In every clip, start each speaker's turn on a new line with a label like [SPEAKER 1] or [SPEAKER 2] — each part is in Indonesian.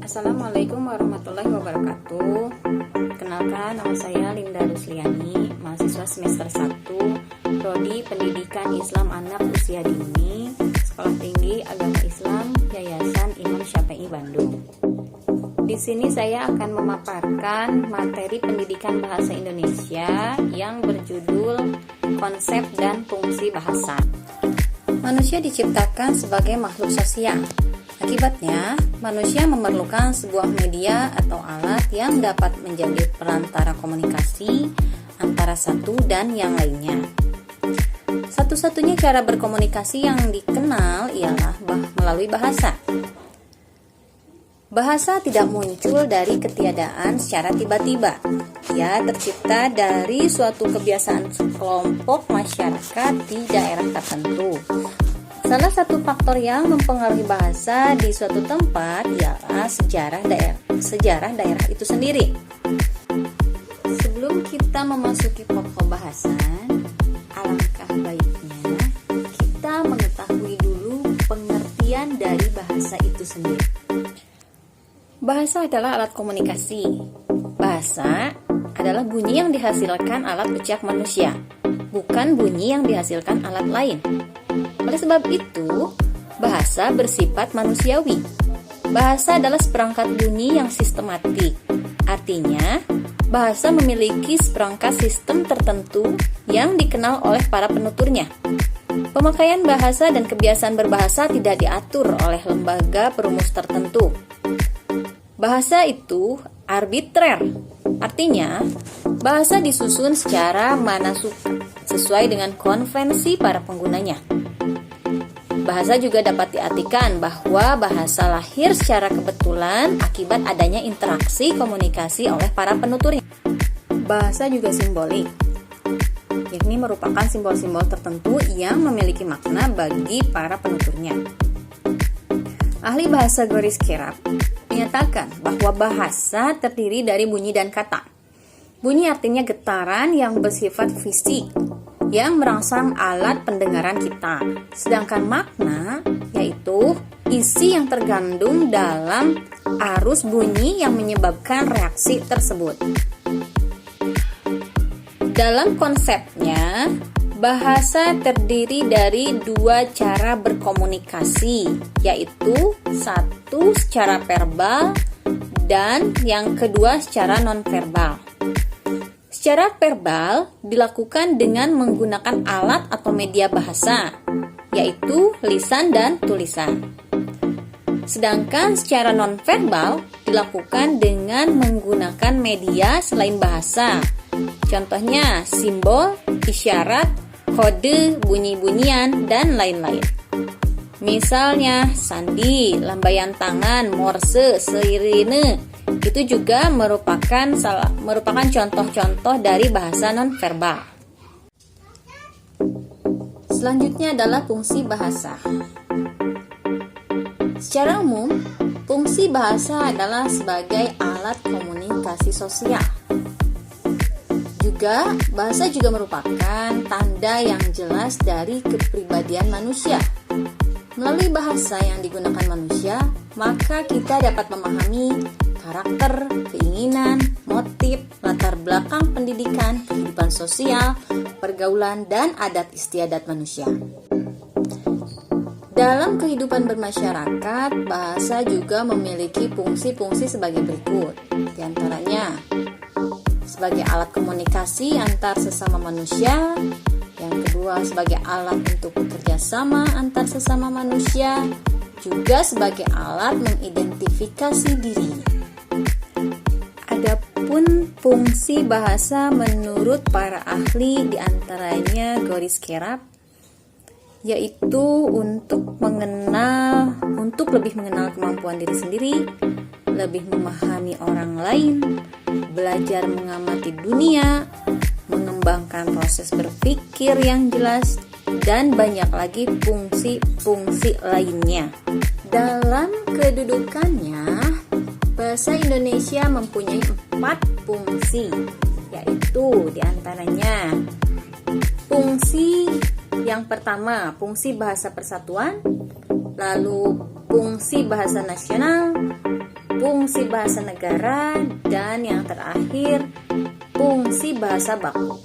[SPEAKER 1] Assalamualaikum warahmatullahi wabarakatuh. Kenalkan, nama saya Linda Rusliani, mahasiswa semester 1, Prodi Pendidikan Islam Anak Usia Dini, Sekolah Tinggi Agama Islam, Yayasan Imam Syafi'i Bandung. Di sini saya akan memaparkan materi pendidikan bahasa Indonesia yang berjudul Konsep dan Fungsi Bahasa. Manusia diciptakan sebagai makhluk sosial. Akibatnya, manusia memerlukan sebuah media atau alat yang dapat menjadi perantara komunikasi antara satu dan yang lainnya. Satu-satunya cara berkomunikasi yang dikenal ialah melalui bahasa. Bahasa tidak muncul dari ketiadaan secara tiba-tiba. Ia tercipta dari suatu kebiasaan kelompok masyarakat di daerah tertentu. Salah satu faktor yang mempengaruhi bahasa di suatu tempat ialah sejarah daerah itu sendiri. Sebelum kita memasuki pokok bahasan, alangkah baiknya kita mengetahui dulu pengertian dari bahasa itu sendiri. Bahasa adalah alat komunikasi. Bahasa adalah bunyi yang dihasilkan alat ucap manusia, bukan bunyi yang dihasilkan alat lain. Oleh sebab itu, bahasa bersifat manusiawi. Bahasa adalah seperangkat bunyi yang sistematik. Artinya, bahasa memiliki seperangkat sistem tertentu yang dikenal oleh para penuturnya. Pemakaian bahasa dan kebiasaan berbahasa tidak diatur oleh lembaga perumus tertentu. Bahasa itu arbitrer. Artinya, bahasa disusun secara manasuka, sesuai dengan konvensi para penggunanya. Bahasa juga dapat diartikan bahwa bahasa lahir secara kebetulan akibat adanya interaksi komunikasi oleh para penuturnya. Bahasa juga simbolik, yakni merupakan simbol-simbol tertentu yang memiliki makna bagi para penuturnya. Ahli bahasa Goris Kerap menyatakan bahwa bahasa terdiri dari bunyi dan kata. Bunyi artinya getaran yang bersifat fisik, yang merangsang alat pendengaran kita. Sedangkan makna yaitu isi yang tergandung dalam arus bunyi yang menyebabkan reaksi tersebut. Dalam konsepnya, bahasa terdiri dari dua cara berkomunikasi, yaitu satu secara verbal dan yang kedua secara nonverbal. Secara verbal dilakukan dengan menggunakan alat atau media bahasa, yaitu lisan dan tulisan. Sedangkan secara nonverbal dilakukan dengan menggunakan media selain bahasa. Contohnya simbol, isyarat, kode, bunyi-bunyian, dan lain-lain. Misalnya sandi, lambaian tangan, morse, sirine. Itu juga merupakan contoh-contoh dari bahasa nonverbal. Selanjutnya adalah fungsi bahasa. Secara umum, fungsi bahasa adalah sebagai alat komunikasi sosial. Bahasa juga merupakan tanda yang jelas dari kepribadian manusia. Melalui bahasa yang digunakan manusia, maka kita dapat memahami karakter, keinginan, motif, latar belakang pendidikan, kehidupan sosial, pergaulan, dan adat istiadat manusia. Dalam kehidupan bermasyarakat, bahasa juga memiliki fungsi-fungsi sebagai berikut. Di antaranya, sebagai alat komunikasi antar sesama manusia, yang kedua sebagai alat untuk bekerja sama antar sesama manusia, juga sebagai alat mengidentifikasi diri. Adapun fungsi bahasa menurut para ahli diantaranya Goris Kerap, yaitu untuk lebih mengenal kemampuan diri sendiri, lebih memahami orang lain, belajar mengamati dunia, mengembangkan proses berpikir yang jelas, dan banyak lagi fungsi-fungsi lainnya. Dalam kedudukannya, bahasa Indonesia mempunyai 4 fungsi, yaitu diantaranya fungsi yang pertama, fungsi bahasa persatuan, lalu fungsi bahasa nasional, fungsi bahasa negara, dan yang terakhir, fungsi bahasa baku.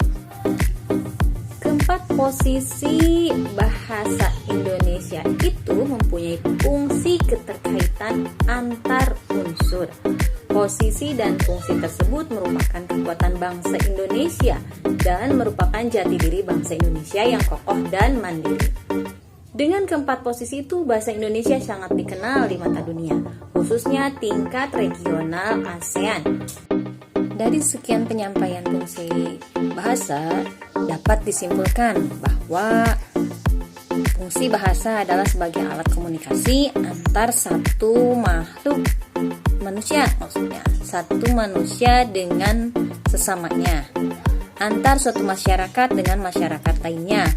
[SPEAKER 1] Keempat posisi bahasa Indonesia itu mempunyai fungsi keterkaitan antar unsur. Posisi dan fungsi tersebut merupakan kekuatan bangsa Indonesia dan merupakan jati diri bangsa Indonesia yang kokoh dan mandiri. Dengan keempat posisi itu, bahasa Indonesia sangat dikenal di mata dunia, khususnya tingkat regional ASEAN. Dari sekian penyampaian fungsi bahasa, dapat disimpulkan bahwa fungsi bahasa adalah sebagai alat komunikasi antar satu makhluk manusia, maksudnya satu manusia dengan sesamanya, antar suatu masyarakat dengan masyarakat lainnya,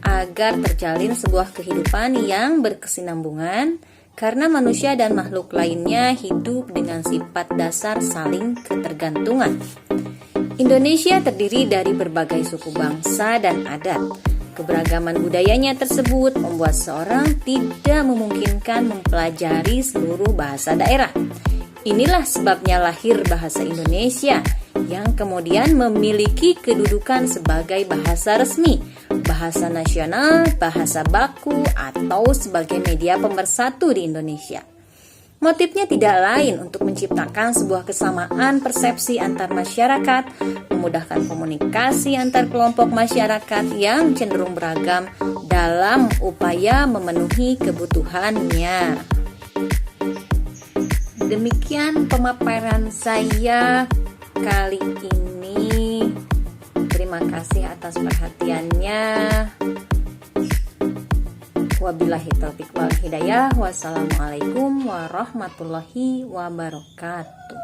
[SPEAKER 1] agar terjalin sebuah kehidupan yang berkesinambungan, karena manusia dan makhluk lainnya hidup dengan sifat dasar saling ketergantungan. Indonesia terdiri dari berbagai suku bangsa dan adat. Keberagaman budayanya tersebut membuat seorang tidak memungkinkan mempelajari seluruh bahasa daerah. Inilah sebabnya lahir bahasa Indonesia yang kemudian memiliki kedudukan sebagai bahasa resmi, bahasa nasional, bahasa baku, atau sebagai media pemersatu di Indonesia. Motifnya tidak lain untuk menciptakan sebuah kesamaan persepsi antar masyarakat, memudahkan komunikasi antar kelompok masyarakat yang cenderung beragam dalam upaya memenuhi kebutuhannya. Demikian pemaparan saya kali ini. Terima kasih atas perhatiannya. Wabillahi taufiq wal hidayah. Wassalamualaikum warahmatullahi wabarakatuh.